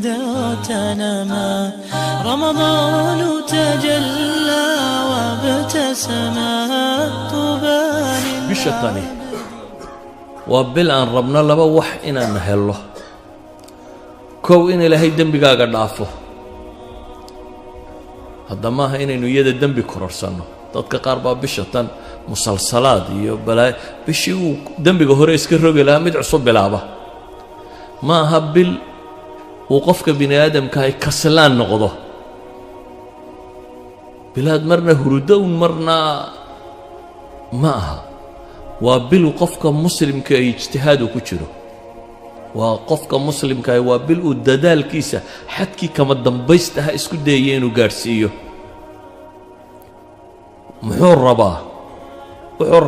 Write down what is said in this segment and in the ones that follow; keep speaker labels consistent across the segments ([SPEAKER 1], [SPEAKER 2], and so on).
[SPEAKER 1] ذاتنا رمضان تجلى وابتسما طوبى
[SPEAKER 2] بشتاني وبالآن ربنا لبا وح إنا نهله كو إن إلهي دنبقا قد عفو هذا ما هي إنه يد الدنب كررسانه dadka qaar baa bisha tan musalsalaad iyo balaa bishii uu dambiga hore iska rogi lahaa mid cusub bilaaba ma aha bil uu qofka bini aadamka ay kaslaan noqdo bilaad marna hurudown marna ma aha waa bil qofka muslimka ay ijtihaad ku jiro waa qofka muslimka ay waa bil uu dadaalkiisa xadkii kama dambaystaha isku dayay inuu gaarsiiyo muxuu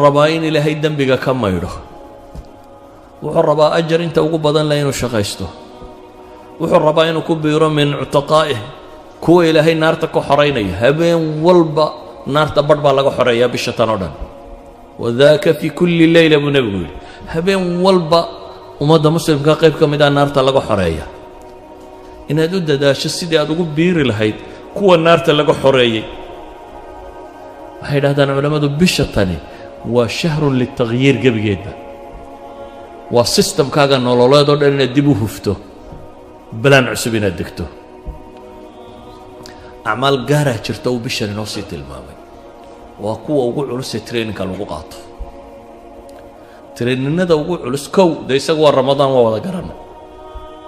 [SPEAKER 2] rabaa in ilaahay dambiga ka maydho wuxuu rabaa ajar inta ugu badan la inuu shaqaysto wuxuu rabaa inuu ku biiro min utaqaa'ih kuwa ilaahay naarta ka xoreynaya habeen walba naarta badh baa laga xoreeyaa bisha tan oo dhan wadaaka fi kulli layla buu nabigu yidhi habeen walba ummadda muslimka qayb ka mid ah naarta laga xoreeya inaad u dadaasho sidii aad ugu biiri lahayd kuwa naarta laga xoreeyay waxay dhahdaan culamadu bisha tani waa shahrun litaghyiir gebigeedba waa systemkaaga nololeed oo dhan inaad dib u hufto balaan cusub inaad degto acmaal gaaraa jirta uu bishan inoo sii tilmaamay waa kuwa ugu culus ee traininka lagu qaato traininada ugu culus kow dee isaga waa ramadaan waa wada garanay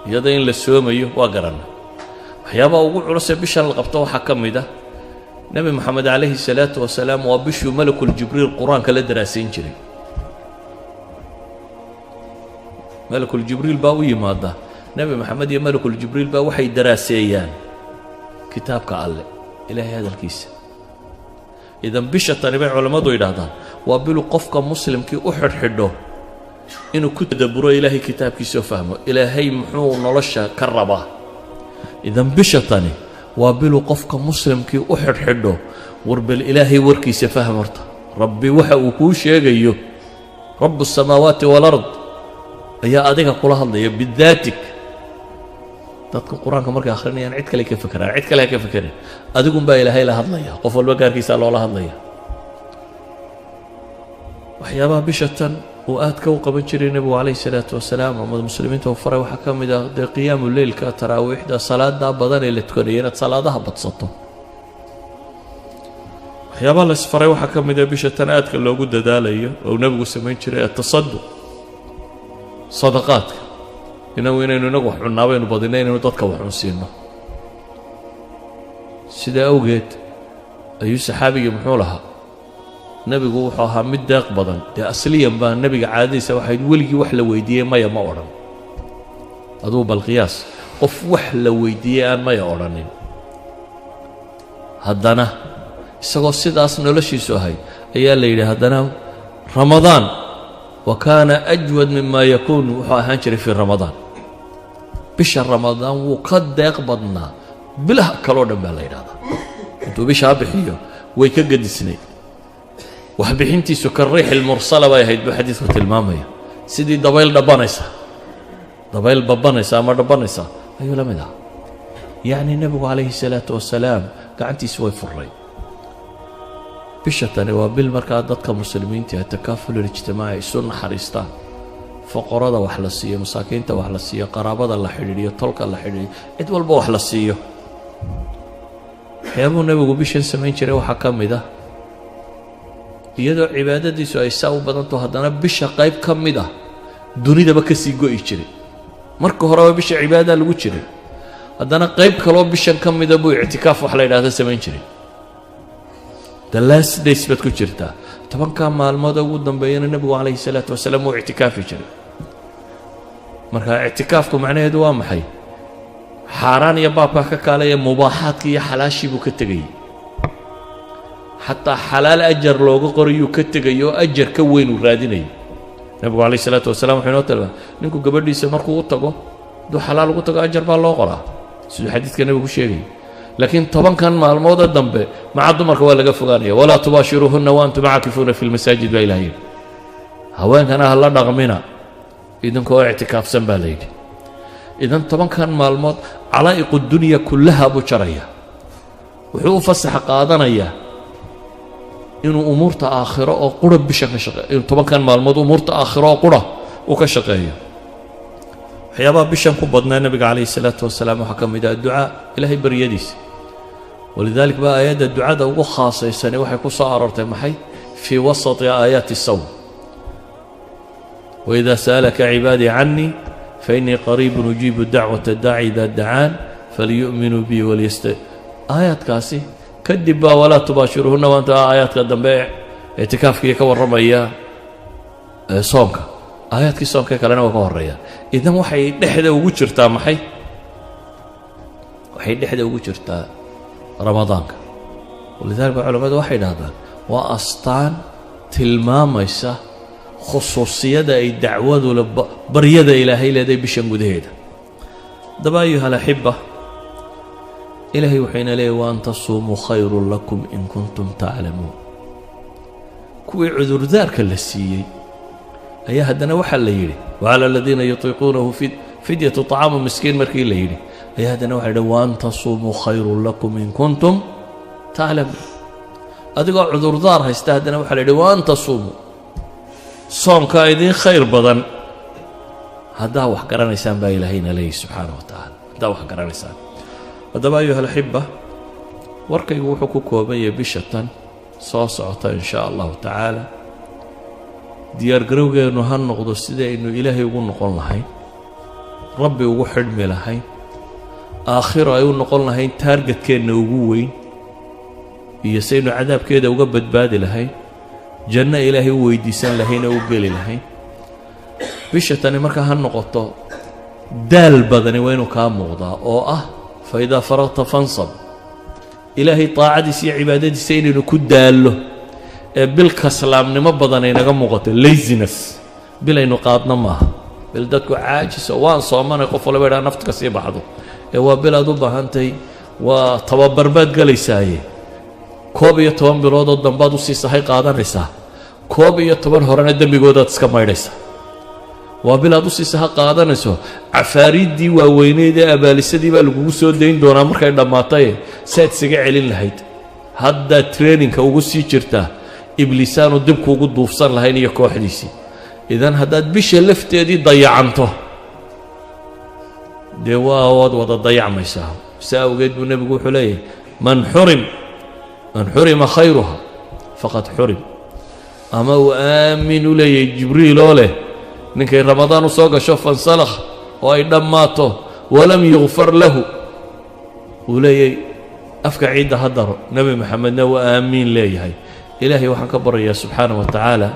[SPEAKER 2] iyada in la soomayo waa garanay waxyaabaha ugu culus ee bishan la qabto waxaa ka mid ah نبي محمد عليه الصلاة والسلام وبشو ملك الجبريل القرآن كلا دراسين جري ملك الجبريل باوي ماذا نبي محمد يا ملك الجبريل باوحي دراسيان كتاب كالله إلى هذا الكيس إذا بشة تنبع علماء ضوي هذا وابلو قفك مسلم كي أحد حده إنه كتب برو إلهي كتاب كيس فهمه إلهي محو نلشة كربه إذا بشة تاني وابلو قفك مسلم كي أحد حده ورب الإلهي وركي سفهم مرته ربي وحا وكوش يغيو رب السماوات والأرض يا أديك قولها الله بذاتك تذكر القرآن كمرك آخرين يعني عدك لك فكرة عدك لك فكرة أديكم با إلهي لها الله قفل الوقار كي سألوا الله الله وحيابا بشة وآت كوقب جري النبي عليه الصلاة والسلام ومد المسلمين توفروا وحكم ده قيام الليل كتراويح ده صلاة ده بدن اللي تكونين صلاة ده بتصطه وحيابا لسفروا وحكم ده بشة آت كان لو جد دالية أو نبي سمين جري التصدق صدقات إنه وين نجوح عناوين وبدنين ونضدك وحنسينا سيدا أوجد أي صحابي محولها nabigu wuxuu ahaa mid deeq badan ee asliyan baa nabiga caadadiisa waxay weligii wax la weydiiyay maya ma oran aduu bal qiyaas qof wax la weydiiyay aan maya oranin haddana isagoo sidaas noloshiisu ahay ayaa la yidhi haddana ramadaan wa kaana ajwad mima yakuun wuxuu ahaan jiray fi ramadaan bisha ramadaan wuu ka deeq badnaa bilaha kaloo dhan baa la yidhahdaa intuu bishaa bixiyo way ka gadisnay وحبينتي سكر ريح المرسلة ويهيد بحديث المامية سيدي دبايل دبانيسا دبايل ببانيسا ما دبانيسا أيوة لماذا يعني النبي عليه الصلاة والسلام قاعدتي سوي فري بشتاني وبالمركات ضدك مسلمين التكافل الاجتماعي سنة حريستان فقراء وحلسية مساكين وحلسية قرابة الله حريرية طلق الله حريرية ادوال بوحلسية حيابو النبي بشن سمين شري وحكام ده iyadoo cibaadadiisu ay saa u badanto haddana bisha qayb ka mid ah dunidaba ka sii go'i jiray marka horeba bisha cibaada lagu jiray haddana qayb kaloo bishan ka mid ah buu ictikaaf wax la yidhaahdo samayn jiray the last days baad ku jirtaa tobankaa maalmood ugu dambeeyana nabigu calayhi salaatu wasalaam wuu ictikaafi jiray marka ictikaafku macnaheedu waa maxay xaaraan iyo baabka ka kaalaya mubaaxaadka iyo xalaashii buu ka tegayay حتى حلال أجر لوجو قريو كتجيو أجر كوين وراديني النبي عليه الصلاة والسلام حين وتلا نكو قبل لي سمركو وطقو دو حلال وطقو أجر بالله قرا سيد حديث كان يقول شيء لكن طبعا كان مع الموضة الدنبه مع الدمر ولا قفغانية ولا تباشروهن وأنتم عاكفون في المساجد وإلهين هوين كان هلا نغمينا إذن كو اعتكاف سنباليد إذن طبعا كان مع الموضة calaa'iqu dunya kullaha buu jaraya wuxuu u fasaxa qaadanayaa inuu umuurta aakhiro oo qura bishan ka shaqeeyo inuu 10kan maalmood umuurta aakhiro oo qura uu ka shaqeeyo waxyaabaha bishan ku badnaa nabiga calayhi salaatu wasalaam waxaa ka mid ah ducaa ilaahay baryadiisa walidaalika baa aayadda ducada ugu khaasaysani waxay ku soo aroortay maxay fii wasati aayaati sawm waidaa sa'alaka cibaadii cannii fainii qariibun ujiibu dacwata daaci idaa dacaan falyu'minuu bii aayaadkaasi kadib baa walaa tubaashiruhunna waanta aayaadka dambe ictikaafkii ka warramaya soomka aayaadkii soomka kalena waa ka horreeyaan idan waxay dhexda ugu jirtaa maxay waxay dhexda ugu jirtaa ramadaanka walidaalika culamadu waxay dhahdaan waa astaan tilmaamaysa khusuusiyada ay dacwadu baryada ilaahay leedahay bishan gudaheeda daba ayuha alaxiba ilaahay wuxuuna leeyahy waan tasuumuu khayrun lakum in kuntum taclamuun kuwii cudurdaarka la siiyey ayaa haddana waxaa la yidhi wacala aladiina yutiiquunahu fidyatu طacaamu miskiin markii la yidhi ayaa haddana waxa yidhi waan tasuumuu khayrun lakum in kuntum taclamuun adigoo cudurdaar haysta haddana waxaa la yidhi waan tasuumuu soomkaa idiin khayr badan haddaa wax garanaysaan baa ilaahayna leeyahy subxaanaه wa tacaala haddaa wax garanaysaan haddaba ayuha alaxiba warkaygu wuxuu ku kooban yahay bisha tan soo socota in shaa allahu tacaala diyaargarowgeennu ha noqdo sidaynu ilaahay ugu noqon lahayn rabbi ugu xidhmi lahayn aakhiro ay u noqon lahayn taargetkeenna ugu weyn iyo saynu cadaabkeeda uga badbaadi lahayn janno ilaahay u weydiisan lahayn oo u geli lahayn bisha tani markaa ha noqoto daal badani waa inuu kaa muuqdaa oo ah fa idaa faragta fansab ilaahay taacadiisa iyo cibaadadiisa inaynu ku daallo ee bil kaslaamnimo badan aynaga muuqato laziness bil aynu qaadna maaha bil dadku caajis oo waan soomanay qof walba idhaa nafta ka sii baxdo ee waa bil aad u baahantahay waa tababar baad galaysaaye 11 biloodoo dambaad u sii sahay qaadanaysaa 11 horena dembigoodaad iska maydhaysaa waa bil aad u sii saha qaadanayso cafaariiddii waaweyneed ee abaalisadii baa lagugu soo dayn doonaa markay dhammaataye saad isaga celin lahayd haddaa traininka ugu sii jirtaa ibliisaanu dibkuugu duufsan lahayn iyo kooxdiisii idan haddaad bisha lafteedii dayacanto dee waad wada dayacmaysaa saa awgeed buu nebigu wuxuu leeyahay man xurima khayruha faqad xurim ama uu aamin u leeyahay jibriil oo leh ninkay ramadaan u soo gasho fansalakh oo ay dhammaato walam yugfar lahu uu leeyahay afka ciidda ha daro nebi maxamedna waa aamiin leeyahay ilaahay waxaan ka baryayaa subxaanaه wa tacaala